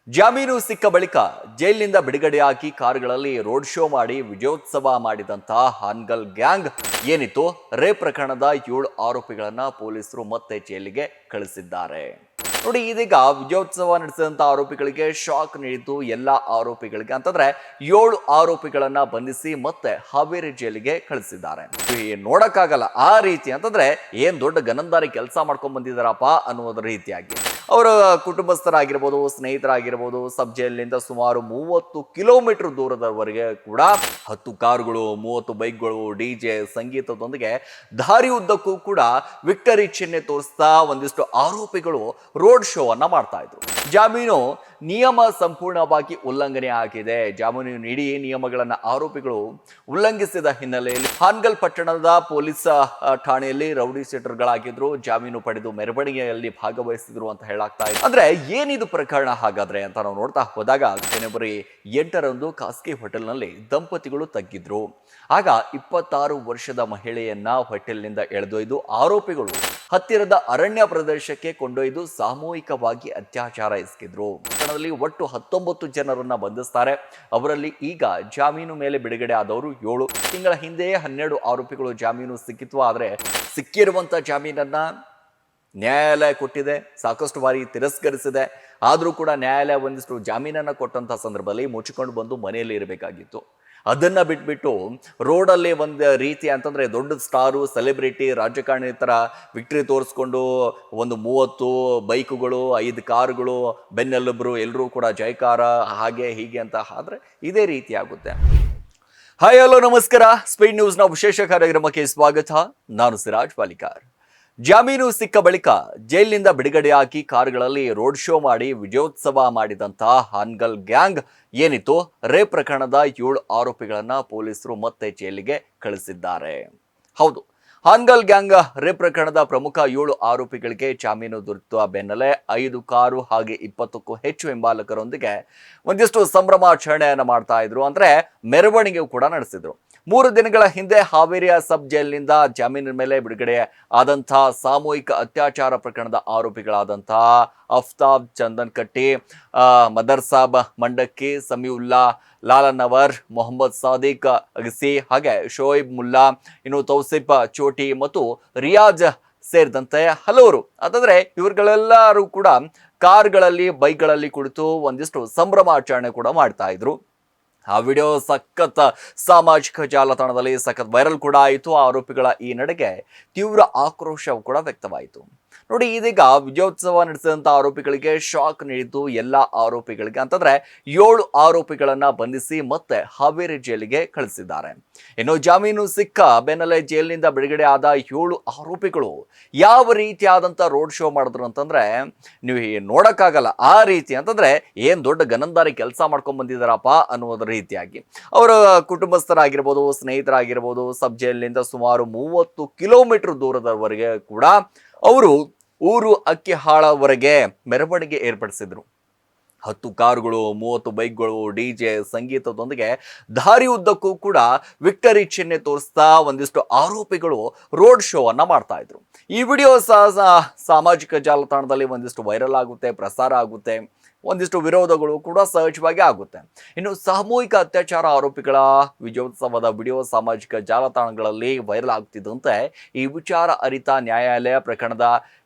ಜಾಮೀನು ಸಿಕ್ಕ ಬಳಿಕ ಜೈಲಿನಿಂದ ಬಿಡುಗಡೆಯಾಗಿ ಕಾರುಗಳಲ್ಲಿ ರೋಡ್ ಶೋ ಮಾಡಿ ವಿಜಯೋತ್ಸವ ಮಾಡಿದಂತಹ ಹಾನ್ಗಲ್ ಗ್ಯಾಂಗ್ ಏನಿತ್ತು ರೇಪ್ ಪ್ರಕರಣದ 7 ಆರೋಪಿಗಳನ್ನ ಪೊಲೀಸರು ಮತ್ತೆ ಜೈಲಿಗೆ ಕಳಿಸಿದ್ದಾರೆ. ನೋಡಿ, ಇದೀಗ ವಿಜಯೋತ್ಸವ ನಡೆಸಿದಂತ ಆರೋಪಿಗಳಿಗೆ ಶಾಕ್ ನೀಡಿದ್ದು ಎಲ್ಲ ಆರೋಪಿಗಳಿಗೆ ಅಂತಂದ್ರೆ 7 ಆರೋಪಿಗಳನ್ನ ಬಂಧಿಸಿ ಮತ್ತೆ ಹಾವೇರಿ ಜೈಲಿಗೆ ಕಳಿಸಿದ್ದಾರೆ. ನೋಡಕ್ಕಾಗಲ್ಲ ಆ ರೀತಿ ಅಂತಂದ್ರೆ ಏನ್ ದೊಡ್ಡ ಗನಂದಾರಿ ಕೆಲಸ ಮಾಡ್ಕೊಂಡ್ ಬಂದಿದಾರಪ್ಪ ಅನ್ನೋದ್ರ ರೀತಿಯಾಗಿ ಅವರ ಕುಟುಂಬಸ್ಥರಾಗಿರ್ಬೋದು, ಸ್ನೇಹಿತರಾಗಿರ್ಬೋದು, ಸಬ್ ಜೈಲಿನಿಂದ ಸುಮಾರು 30 ಕಿಲೋಮೀಟರ್ ದೂರದವರೆಗೆ ಕೂಡ 10 ಕಾರುಗಳು, 30 ಬೈಕ್ಗಳು, ಡಿಜೆ ಸಂಗೀತದೊಂದಿಗೆ ದಾರಿ ಉದ್ದಕ್ಕೂ ಕೂಡ ವಿಕ್ಟರಿ ಚಿಹ್ನೆ ತೋರಿಸ್ತಾ ಒಂದಿಷ್ಟು ಆರೋಪಿಗಳು ರೋಡ್ ಶೋ ಅನ್ನ ಮಾಡ್ತಾ ಇದ್ರು. ಜಾಮೀನು ನಿಯಮ ಸಂಪೂರ್ಣವಾಗಿ ಉಲ್ಲಂಘನೆ ಆಗಿದೆ. ಜಾಮೀನು ನೀಡಿ ನಿಯಮಗಳನ್ನ ಆರೋಪಿಗಳು ಉಲ್ಲಂಘಿಸಿದ ಹಿನ್ನೆಲೆಯಲ್ಲಿ ಹಾನ್ಗಲ್ ಪಟ್ಟಣದ ಪೊಲೀಸ್ ಠಾಣೆಯಲ್ಲಿ ರೌಡಿ ಶೀಟರ್ಗಳಾಗಿದ್ರು, ಜಾಮೀನು ಪಡೆದು ಮೆರವಣಿಗೆಯಲ್ಲಿ ಭಾಗವಹಿಸಿದ್ರು ಅಂತ ಹೇಳಾಗ್ತಾ ಇದೆ. ಅಂದ್ರೆ ಏನಿದು ಪ್ರಕರಣ ಹಾಗಾದ್ರೆ ಅಂತ ನಾವು ನೋಡ್ತಾ ಹೋದಾಗ ಜನವರಿ 8ರಂದು ಖಾಸಗಿ ಹೋಟೆಲ್ನಲ್ಲಿ ದಂಪತಿಗಳು ತಗ್ಗಿದ್ರು. ಆಗ 26 ವರ್ಷದ ಮಹಿಳೆಯನ್ನ ಹೋಟೆಲ್ನಿಂದ ಎಳೆದೊಯ್ದು ಆರೋಪಿಗಳು ಹತ್ತಿರದ ಅರಣ್ಯ ಪ್ರದೇಶಕ್ಕೆ ಕೊಂಡೊಯ್ದು ಸಾಮೂಹಿಕವಾಗಿ ಅತ್ಯಾಚಾರ ಎಸಗಿದ್ರು. ಪ್ರಕರಣದಲ್ಲಿ ಒಟ್ಟು 19 ಜನರನ್ನ ಬಂಧಿಸ್ತಾರೆ. ಅವರಲ್ಲಿ ಈಗ ಜಾಮೀನು ಮೇಲೆ ಬಿಡುಗಡೆ ಆದವರು 7. ತಿಂಗಳ ಹಿಂದೆಯೇ 12 ಆರೋಪಿಗಳು ಜಾಮೀನು ಸಿಕ್ಕಿತ್ತು. ಆದರೆ ಸಿಕ್ಕಿರುವಂತ ಜಾಮೀನನ್ನ ನ್ಯಾಯಾಲಯ ಕೊಟ್ಟಿದೆ, ಸಾಕಷ್ಟು ಬಾರಿ ತಿರಸ್ಕರಿಸಿದೆ. ಆದರೂ ಕೂಡ ನ್ಯಾಯಾಲಯ ಒಂದಿಷ್ಟು ಜಾಮೀನನ್ನ ಕೊಟ್ಟಂತ ಸಂದರ್ಭದಲ್ಲಿ ಮುಚ್ಚಿಕೊಂಡು ಬಂದು ಮನೆಯಲ್ಲಿ ಇರಬೇಕಾಗಿತ್ತು. ಅದನ್ನ ಬಿಟ್ಬಿಟ್ಟು ರೋಡಲ್ಲಿ ಒಂದು ರೀತಿ ಅಂತಂದ್ರೆ ದೊಡ್ಡ ಸ್ಟಾರು, ಸೆಲೆಬ್ರಿಟಿ, ರಾಜಕಾರಣಿ ತರ ವಿಕ್ಟ್ರಿ ತೋರಿಸ್ಕೊಂಡು ಒಂದು 30 ಬೈಕುಗಳು, 5 ಕಾರುಗಳು, ಬೆನ್ನೆಲುಬರು ಎಲ್ಲರೂ ಕೂಡ ಜಯಕಾರ ಹಾಗೆ ಹೀಗೆ ಅಂತ ಆದ್ರೆ ಇದೇ ರೀತಿ ಆಗುತ್ತೆ. ಹಾಯ್, ಹಲೋ, ನಮಸ್ಕಾರ. ಸ್ಪೀಡ್ ನ್ಯೂಸ್ನ ವಿಶೇಷ ಕಾರ್ಯಕ್ರಮಕ್ಕೆ ಸ್ವಾಗತ. ನಾನು ಸಿರಾಜ್ ಪಾಲಿಕಾರ್. ಜಾಮೀನು ಸಿಕ್ಕ ಬಳಿಕ ಜೈಲಿನಿಂದ ಬಿಡುಗಡೆಯಾಗಿ ಕಾರುಗಳಲ್ಲಿ ರೋಡ್ ಶೋ ಮಾಡಿ ವಿಜಯೋತ್ಸವ ಮಾಡಿದಂತಹ ಹಾನ್ಗಲ್ ಗ್ಯಾಂಗ್ ಏನಿತ್ತು ರೇಪ್ ಪ್ರಕರಣದ 7 ಆರೋಪಿಗಳನ್ನ ಪೊಲೀಸರು ಮತ್ತೆ ಜೈಲಿಗೆ ಕಳಿಸಿದ್ದಾರೆ. ಹೌದು, ಹಾನ್ಗಲ್ ಗ್ಯಾಂಗ್ ರೇಪ್ ಪ್ರಕರಣದ ಪ್ರಮುಖ 7 ಆರೋಪಿಗಳಿಗೆ ಜಾಮೀನು ದೊರೆತ ಬೆನ್ನಲ್ಲೇ 5 ಕಾರು ಹಾಗೆ 20ಕ್ಕೂ ಹೆಚ್ಚು ಹಿಂಬಾಲಕರೊಂದಿಗೆ ಒಂದಿಷ್ಟು ಸಂಭ್ರಮಾಚರಣೆಯನ್ನ ಮಾಡ್ತಾ ಇದ್ರು. ಅಂದ್ರೆ ಮೆರವಣಿಗೆ ಕೂಡ ನಡೆಸಿದ್ರು. 3 ದಿನಗಳ ಹಿಂದೆ ಹಾವೇರಿಯ ಸಬ್ ಜೈಲಿನಿಂದ ಜಾಮೀನಿನ ಮೇಲೆ ಬಿಡುಗಡೆ ಆದಂತಹ ಸಾಮೂಹಿಕ ಅತ್ಯಾಚಾರ ಪ್ರಕರಣದ ಆರೋಪಿಗಳಾದಂತಹ ಅಫ್ತಾಬ್ ಚಂದನ್ ಕಟ್ಟಿ, ಮದರ್ಸಾಬ್ ಮಂಡಕ್ಕಿ, ಸಮೀವುಲ್ಲಾ ಲಾಲನವರ್, ಮೊಹಮ್ಮದ್ ಸಾದಿಕ್ ಅಗಸಿ ಹಾಗೆ ಶೋಯಿಬ್ ಮುಲ್ಲಾ, ಇನ್ನು ತೌಸಿಫ್ ಚೋಟಿ ಮತ್ತು ರಿಯಾಜ್ ಸೇರಿದಂತೆ ಹಲವರು ಅಂತಂದ್ರೆ ಇವರುಗಳೆಲ್ಲರೂ ಕೂಡ ಕಾರ್ಗಳಲ್ಲಿ, ಬೈಕ್ಗಳಲ್ಲಿ ಕುಳಿತು ಒಂದಿಷ್ಟು ಸಂಭ್ರಮಾಚರಣೆ ಕೂಡ ಮಾಡ್ತಾ ಇದ್ರು. ಆ ವಿಡಿಯೋ ಸಖತ್ ಸಾಮಾಜಿಕ ಜಾಲತಾಣದಲ್ಲಿ ಸಖತ್ ವೈರಲ್ ಕೂಡ ಆಯಿತು. ಆರೋಪಿಗಳ ಈ ನಡೆಗೆ ತೀವ್ರ ಆಕ್ರೋಶ ಕೂಡ ವ್ಯಕ್ತವಾಯಿತು. ನೋಡಿ, ಇದೀಗ ವಿಜಯೋತ್ಸವ ನಡೆಸಿದಂತ ಆರೋಪಿಗಳಿಗೆ ಶಾಕ್ ನೀಡಿದ್ದು ಎಲ್ಲ ಆರೋಪಿಗಳಿಗೆ ಅಂತಂದ್ರೆ 7 ಆರೋಪಿಗಳನ್ನ ಬಂಧಿಸಿ ಮತ್ತೆ ಹಾವೇರಿ ಜೈಲಿಗೆ ಕಳಿಸಿದ್ದಾರೆ. ಇನ್ನು ಜಾಮೀನು ಸಿಕ್ಕ ಬೆನ್ನಲ್ಲೇ ಜೈಲಿನಿಂದ ಬಿಡುಗಡೆ ಆದ 7 ಆರೋಪಿಗಳು ಯಾವ ರೀತಿಯಾದಂತ ರೋಡ್ ಶೋ ಮಾಡಿದ್ರು ಅಂತಂದ್ರೆ ನೀವು ನೋಡಕ್ಕಾಗಲ್ಲ ಆ ರೀತಿ ಅಂತಂದ್ರೆ ಏನ್ ದೊಡ್ಡ ಗನಂದಾರಿ ಕೆಲಸ ಮಾಡ್ಕೊಂಡ್ ಬಂದಿದಾರಪ್ಪ ಅನ್ನೋದ್ರ ರೀತಿಯಾಗಿ ಅವರ ಕುಟುಂಬಸ್ಥರಾಗಿರ್ಬೋದು, ಸ್ನೇಹಿತರಾಗಿರ್ಬೋದು, ಸಬ್ ಜೈಲಿನಿಂದ ಸುಮಾರು 30 ಕಿಲೋಮೀಟರ್ ದೂರದವರೆಗೆ ಕೂಡ ಅವರು ಊರು ಅಕ್ಕಿಹಾಳವರೆಗೆ ಮೆರವಣಿಗೆ ಏರ್ಪಡಿಸಿದ್ರು. 10 ಕಾರುಗಳು, 30 ಬೈಕ್ಗಳು, ಡಿಜೆ ಸಂಗೀತದೊಂದಿಗೆ ದಾರಿ ಉದ್ದಕ್ಕೂ ಕೂಡ ವಿಕ್ಟರಿ ಚಿಹ್ನೆ ತೋರಿಸ್ತಾ ಒಂದಿಷ್ಟು ಆರೋಪಿಗಳು ರೋಡ್ ಶೋ ಅನ್ನ ಮಾಡ್ತಾ ಇದ್ರು. ಈ ವಿಡಿಯೋ ಸಾಮಾಜಿಕ ಜಾಲತಾಣದಲ್ಲಿ ಒಂದಿಷ್ಟು ವೈರಲ್ ಆಗುತ್ತೆ, ಪ್ರಸಾರ ಆಗುತ್ತೆ, ಒಂದಿಷ್ಟು ವಿರೋಧಗಳು ಕೂಡ ಸಹಜವಾಗಿ ಆಗುತ್ತೆ. ಇನ್ನು ಸಾಮೂಹಿಕ ಅತ್ಯಾಚಾರ ಆರೋಪಿಗಳ ವಿಜಯೋತ್ಸವದ ವಿಡಿಯೋ ಸಾಮಾಜಿಕ ಜಾಲತಾಣಗಳಲ್ಲಿ ವೈರಲ್ ಆಗುತ್ತಿದ್ದಂತೆ ಈ ವಿಚಾರ ಅರಿತ ನ್ಯಾಯಾಲಯ ಪ್ರಕರಣದ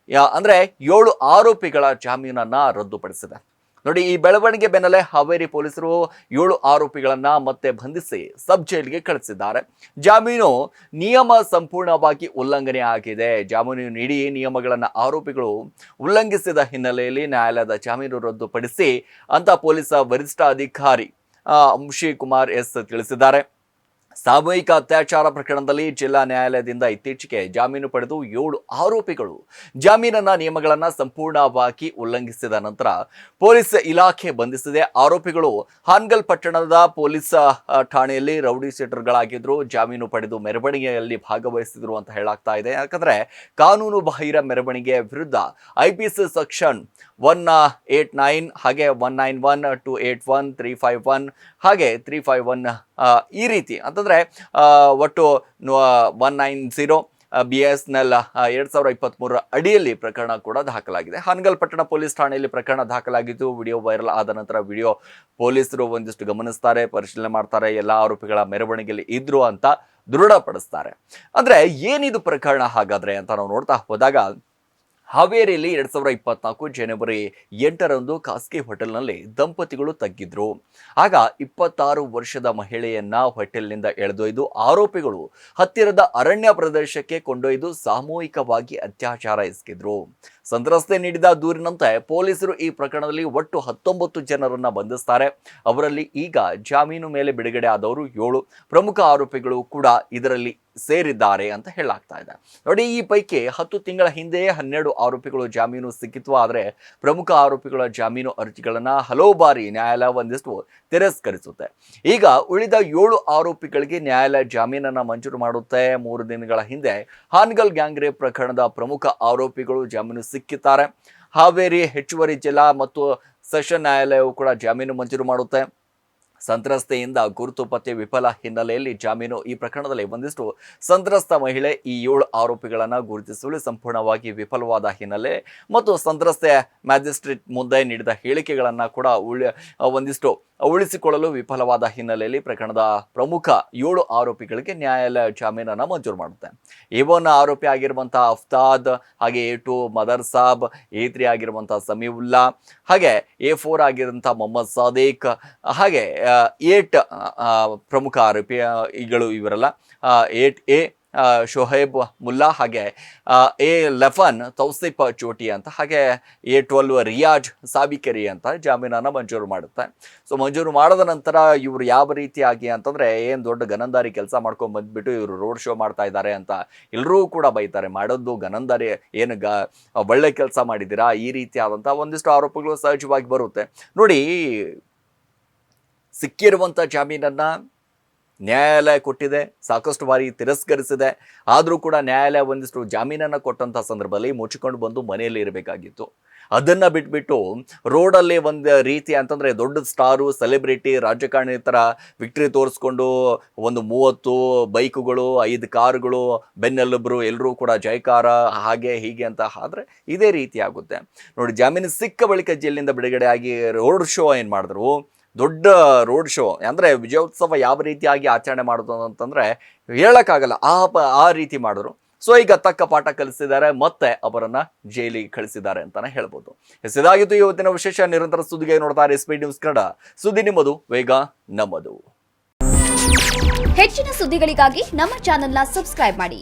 ಅಂದ್ರೆ 7 ಆರೋಪಿಗಳ ಜಾಮೀನನ್ನ ರದ್ದುಪಡಿಸಿದೆ. ನೋಡಿ, ಈ ಬೆಳವಣಿಗೆ ಬೆನ್ನಲ್ಲೇ ಹಾವೇರಿ ಪೊಲೀಸರು 7 ಆರೋಪಿಗಳನ್ನ ಮತ್ತೆ ಬಂಧಿಸಿ ಸಬ್ ಜೈಲಿಗೆ ಕಳಿಸಿದ್ದಾರೆ. ಜಾಮೀನು ನಿಯಮ ಸಂಪೂರ್ಣವಾಗಿ ಉಲ್ಲಂಘನೆ ಆಗಿದೆ. ಜಾಮೀನು ನೀಡಿ ನಿಯಮಗಳನ್ನ ಆರೋಪಿಗಳು ಉಲ್ಲಂಘಿಸಿದ ಹಿನ್ನೆಲೆಯಲ್ಲಿ ನ್ಯಾಯಾಲಯದ ಜಾಮೀನು ರದ್ದುಪಡಿಸಿ ಅಂತ ಪೊಲೀಸ್ ವರಿಷ್ಠ ಅಧಿಕಾರಿ ಅಂಶಿ ಕುಮಾರ್ ಎಸ್ ತಿಳಿಸಿದ್ದಾರೆ. ಸಾಮೂಹಿಕ ಅತ್ಯಾಚಾರ ಪ್ರಕರಣದಲ್ಲಿ ಜಿಲ್ಲಾ ನ್ಯಾಯಾಲಯದಿಂದ ಇತ್ತೀಚೆಗೆ ಜಾಮೀನು ಪಡೆದು 7 ಆರೋಪಿಗಳು ಜಾಮೀನಿನ ನಿಯಮಗಳನ್ನ ಸಂಪೂರ್ಣವಾಗಿ ಉಲ್ಲಂಘಿಸಿದ ನಂತರ ಪೊಲೀಸ್ ಇಲಾಖೆ ಬಂಧಿಸಿದೆ. ಆರೋಪಿಗಳು ಹಾನ್ಗಲ್ ಪಟ್ಟಣದ ಪೊಲೀಸ್ ಠಾಣೆಯಲ್ಲಿ ರೌಡಿ ಶೀಟರ್ಗಳಾಗಿದ್ರು, ಜಾಮೀನು ಪಡೆದು ಮೆರವಣಿಗೆಯಲ್ಲಿ ಭಾಗವಹಿಸಿದ್ರು ಅಂತ ಹೇಳಾಗ್ತಾ ಇದೆ. ಯಾಕಂದ್ರೆ ಕಾನೂನು ಬಾಹಿರ ಮೆರವಣಿಗೆ ವಿರುದ್ಧ IPC ಸೆಕ್ಷನ್ 189 ಹಾಗೆ 191, 281, 351 ಹಾಗೆ 351 ಈ ರೀತಿ ಅಂತಂದ್ರೆ ಒಟ್ಟು 190 BSNL 2023 ಅಡಿಯಲ್ಲಿ ಪ್ರಕರಣ ಕೂಡ ದಾಖಲಾಗಿದೆ. ಹಾನಗಲ್ ಪಟ್ಟಣ ಪೊಲೀಸ್ ಠಾಣೆಯಲ್ಲಿ ಪ್ರಕರಣ ದಾಖಲಾಗಿದ್ದು, ವಿಡಿಯೋ ವೈರಲ್ ಆದ ನಂತರ ವಿಡಿಯೋ ಪೊಲೀಸರು ಒಂದಿಷ್ಟು ಗಮನಿಸ್ತಾರೆ, ಪರಿಶೀಲನೆ ಮಾಡ್ತಾರೆ, ಎಲ್ಲ ಆರೋಪಿಗಳ ಮೆರವಣಿಗೆಯಲ್ಲಿ ಇದ್ರು ಅಂತ ದೃಢಪಡಿಸ್ತಾರೆ. ಅಂದ್ರೆ ಏನಿದು ಪ್ರಕರಣ ಹಾಗಾದ್ರೆ ಅಂತ ನಾವು ನೋಡ್ತಾ ಹೋದಾಗ, ಹಾವೇರಿಯಲ್ಲಿ 2024 ಜನವರಿ 8ರಂದು ಖಾಸಗಿ ಹೋಟೆಲ್ನಲ್ಲಿ ದಂಪತಿಗಳು ತಗ್ಗಿದ್ರು. ಆಗ 26 ವರ್ಷದ ಮಹಿಳೆಯನ್ನ ಹೋಟೆಲ್ನಿಂದ ಎಳೆದೊಯ್ದು ಆರೋಪಿಗಳು ಹತ್ತಿರದ ಅರಣ್ಯ ಪ್ರದೇಶಕ್ಕೆ ಕೊಂಡೊಯ್ದು ಸಾಮೂಹಿಕವಾಗಿ ಅತ್ಯಾಚಾರ ಎಸಗಿದ್ರು. ಸಂತ್ರಸ್ತೆ ನೀಡಿದ ದೂರಿನಂತೆ ಪೊಲೀಸರು ಈ ಪ್ರಕರಣದಲ್ಲಿ ಒಟ್ಟು 19 ಜನರನ್ನ ಬಂಧಿಸ್ತಾರೆ. ಅವರಲ್ಲಿ ಈಗ ಜಾಮೀನು ಮೇಲೆ ಬಿಡುಗಡೆ ಆದವರು 7 ಪ್ರಮುಖ ಆರೋಪಿಗಳು ಕೂಡ ಇದರಲ್ಲಿ ಸೇರಿದ್ದಾರೆ ಅಂತ ಹೇಳಲಾಗ್ತಾ ಇದೆ. ನೋಡಿ, ಈ ಪೈಕಿ 10 ತಿಂಗಳ ಹಿಂದೆಯೇ 12 ಆರೋಪಿಗಳು ಜಾಮೀನು ಸಿಕ್ಕಿತ್ತು. ಆದರೆ ಪ್ರಮುಖ ಆರೋಪಿಗಳ ಜಾಮೀನು ಅರ್ಜಿಗಳನ್ನ ಹಲವು ಬಾರಿ ನ್ಯಾಯಾಲಯ ಒಂದಿಷ್ಟು ತಿರಸ್ಕರಿಸುತ್ತೆ. ಈಗ ಉಳಿದ 7 ಆರೋಪಿಗಳಿಗೆ ನ್ಯಾಯಾಲಯ ಜಾಮೀನನ್ನ ಮಂಜೂರು ಮಾಡುತ್ತೆ. 3 ದಿನಗಳ ಹಿಂದೆ ಹಾನಗಲ್ ಗ್ಯಾಂಗ್ ರೇಪ್ ಪ್ರಕರಣದ ಪ್ರಮುಖ ಆರೋಪಿಗಳು ಜಾಮೀನು ಸಿಕ್ಕಿದ್ದಾರೆ. ಹಾವೇರಿ ಹೆಚ್ಚುವರಿ ಜಿಲ್ಲಾ ಮತ್ತು ಸೆಷನ್ ನ್ಯಾಯಾಲಯವು ಕೂಡ ಜಾಮೀನು ಮಂಜೂರು ಮಾಡುತ್ತೆ. ಸಂತ್ರಸ್ತೆಯಿಂದ ಗುರುತು ಪತ್ತೆ ವಿಫಲ ಹಿನ್ನೆಲೆಯಲ್ಲಿ ಜಾಮೀನು. ಈ ಪ್ರಕರಣದಲ್ಲಿ ಒಂದಿಷ್ಟು ಸಂತ್ರಸ್ತ ಮಹಿಳೆ ಈ 7 ಆರೋಪಿಗಳನ್ನು ಗುರುತಿಸುವಲ್ಲಿ ಸಂಪೂರ್ಣವಾಗಿ ವಿಫಲವಾದ ಹಿನ್ನೆಲೆ ಮತ್ತು ಸಂತ್ರಸ್ತೆ ಮ್ಯಾಜಿಸ್ಟ್ರೇಟ್ ಮುಂದೆ ನೀಡಿದ ಹೇಳಿಕೆಗಳನ್ನು ಕೂಡ ಒಂದಿಷ್ಟು ಉಳಿಸಿಕೊಳ್ಳಲು ವಿಫಲವಾದ ಹಿನ್ನೆಲೆಯಲ್ಲಿ ಪ್ರಕರಣದ ಪ್ರಮುಖ 7 ಆರೋಪಿಗಳಿಗೆ ನ್ಯಾಯಾಲಯ ಜಾಮೀನನ್ನು ಮಂಜೂರು ಮಾಡುತ್ತೆ. A1 ಆರೋಪಿ ಆಗಿರುವಂತಹ ಅಫ್ತಾದ್, ಹಾಗೆ A2 ಮದರ್ ಸಾಬ್, A3 ಆಗಿರುವಂತಹ ಸಮೀವುಲ್ಲಾ, ಹಾಗೆ A4 ಆಗಿರುವಂತಹ ಮೊಹಮ್ಮದ್ ಸಾದಿಕ್, ಹಾಗೆ 8 ಪ್ರಮುಖ ಆರೋಪಿಗಳು ಇವರೆಲ್ಲ. 8A ಶೋಹೇಬ್ ಮುಲ್ಲಾ, ಹಾಗೆ A11 ತೌಸಿಫ್ ಚೋಟಿ ಅಂತ, ಹಾಗೆ A12 ರಿಯಾಜ್ ಸಾಬಿಕೆರಿ ಅಂತ ಜಾಮೀನನ್ನು ಮಂಜೂರು ಮಾಡುತ್ತೆ. ಸೊ ಮಂಜೂರು ಮಾಡಿದ ನಂತರ ಇವರು ಯಾವ ರೀತಿಯಾಗಿ ಅಂತಂದ್ರೆ, ಏನು ದೊಡ್ಡ ಗನಂದಾರಿ ಕೆಲಸ ಮಾಡ್ಕೊಂಡು ಬಂದ್ಬಿಟ್ಟು ಇವರು ರೋಡ್ ಶೋ ಮಾಡ್ತಾ ಇದ್ದಾರೆ ಅಂತ ಎಲ್ಲರೂ ಕೂಡ ಬೈತಾರೆ. ಮಾಡೋದು ಗನಂದಾರಿ ಏನು ಒಳ್ಳೆ ಕೆಲಸ ಮಾಡಿದ್ದೀರಾ, ಈ ರೀತಿಯಾದಂಥ ಒಂದಿಷ್ಟು ಆರೋಪಗಳು ಸಹಜವಾಗಿ ಬರುತ್ತೆ. ನೋಡಿ, ಸಿಕ್ಕಿರುವಂಥ ಜಾಮೀನನ್ನ ನ್ಯಾಯಾಲಯ ಕೊಟ್ಟಿದೆ, ಸಾಕಷ್ಟು ಬಾರಿ ತಿರಸ್ಕರಿಸಿದೆ. ಆದರೂ ಕೂಡ ನ್ಯಾಯಾಲಯ ಒಂದಿಷ್ಟು ಜಾಮೀನನ್ನು ಕೊಟ್ಟಂಥ ಸಂದರ್ಭದಲ್ಲಿ ಮುಚ್ಚಿಕೊಂಡು ಬಂದು ಮನೆಯಲ್ಲಿ ಇರಬೇಕಾಗಿತ್ತು. ಅದನ್ನು ಬಿಟ್ಬಿಟ್ಟು ರೋಡಲ್ಲಿ ಒಂದು ರೀತಿ ಅಂತಂದರೆ ದೊಡ್ಡ ಸ್ಟಾರು, ಸೆಲೆಬ್ರಿಟಿ, ರಾಜಕಾರಣಿ ಥರ ವಿಕ್ಟ್ರಿ ತೋರಿಸ್ಕೊಂಡು ಒಂದು 30 ಬೈಕುಗಳು, 5 ಕಾರುಗಳು, ಬೆನ್ನೆಲುಬರು, ಎಲ್ಲರೂ ಕೂಡ ಜಯಕಾರ, ಹಾಗೆ ಹೀಗೆ ಅಂತ ಆದರೆ ಇದೇ ರೀತಿ ಆಗುತ್ತೆ. ನೋಡಿ, ಜಾಮೀನು ಸಿಕ್ಕ ಬಳಿಕ ಜೈಲಿನಿಂದ ಬಿಡುಗಡೆ ಆಗಿ ರೋಡ್ ಶೋ ಏನು ಮಾಡಿದ್ರು, ದೊಡ್ಡ ರೋಡ್ ಶೋ ಅಂದರೆ ವಿಜಯೋತ್ಸವ ಯಾವ ರೀತಿಯಾಗಿ ಆಚರಣೆ ಮಾಡೋದು ಅಂತಂದರೆ ಹೇಳೋಕ್ಕಾಗಲ್ಲ, ಆ ರೀತಿ ಮಾಡಿದ್ರು. ಸೊ ಈಗ ತಕ್ಕ ಪಾಠ ಕಲಿಸಿದ್ದಾರೆ, ಮತ್ತೆ ಅವರನ್ನು ಜೈಲಿಗೆ ಕಳಿಸಿದ್ದಾರೆ ಅಂತಲೇ ಹೇಳ್ಬೋದು. ಇದಾಗಿತ್ತು ಇವತ್ತಿನ ವಿಶೇಷ. ನಿರಂತರ ಸುದ್ದಿಗೆ ನೋಡ್ತಾರೆ ಸ್ಪೀಡ್ ನ್ಯೂಸ್ ಕನ್ನಡ. ಸುದ್ದಿ ನಿಮ್ಮದು, ವೇಗ ನಮ್ಮದು. ಹೆಚ್ಚಿನ ಸುದ್ದಿಗಳಿಗಾಗಿ ನಮ್ಮ ಚಾನೆಲ್ನ ಸಬ್ಸ್ಕ್ರೈಬ್ ಮಾಡಿ.